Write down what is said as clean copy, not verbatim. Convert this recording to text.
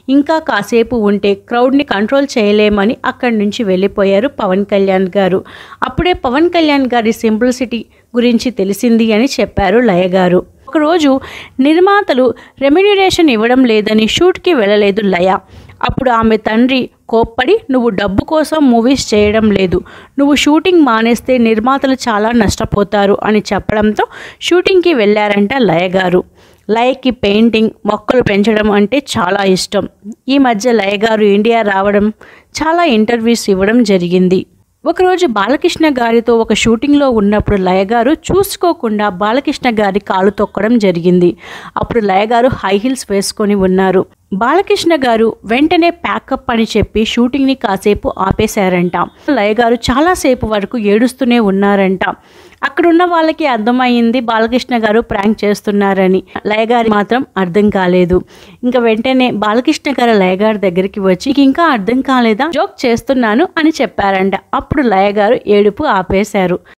ఇంకా కాసేపు ఉంటే క్రౌడ్ని కంట్రోల్ చేయలేమని అక్కడి నుంచి వెళ్ళిపోయారు పవన్ కళ్యాణ్ గారు. అప్పుడే పవన్ కళ్యాణ్ గారి సింప్లిసిటీ గురించి తెలిసింది అని చెప్పారు లయ గారు. ఒకరోజు నిర్మాతలు రెమ్యునరేషన్ ఇవ్వడం లేదని షూట్కి వెళ్ళలేదు లయ. అప్పుడు ఆమె తండ్రి కోప్పడి, నువ్వు డబ్బు కోసం మూవీస్ చేయడం లేదు, నువ్వు షూటింగ్ మానేస్తే నిర్మాతలు చాలా నష్టపోతారు అని చెప్పడంతో షూటింగ్కి వెళ్ళారంట లయ గారు. లయకి పెయింటింగ్, మొక్కలు పెంచడం అంటే చాలా ఇష్టం. ఈ మధ్య లయ గారు ఇండియా రావడం, చాలా ఇంటర్వ్యూస్ ఇవ్వడం జరిగింది. ఒకరోజు బాలకృష్ణ గారితో ఒక షూటింగ్లో ఉన్నప్పుడు లయ గారు చూసుకోకుండా బాలకృష్ణ గారి కాలు తొక్కడం జరిగింది. అప్పుడు లయ గారు హై హీల్స్ వేసుకొని ఉన్నారు. బాలకృష్ణ గారు వెంటనే ప్యాకప్ అని చెప్పి షూటింగ్ని కాసేపు ఆపేశారంట. లయ గారు చాలాసేపు వరకు ఏడుస్తూనే ఉన్నారంట. అక్కడున్న వాళ్ళకి అర్థమైంది బాలకృష్ణ గారు ప్రాంక్ చేస్తున్నారని. లయ గారి మాత్రం అర్థం కాలేదు. ఇంకా వెంటనే బాలకృష్ణ గారు లయ గారి దగ్గరికి వచ్చి, ఇంకా అర్థం కాలేదా, జోక్ చేస్తున్నాను అని చెప్పారంట. అప్పుడు లయ గారు ఏడుపు ఆపేశారు.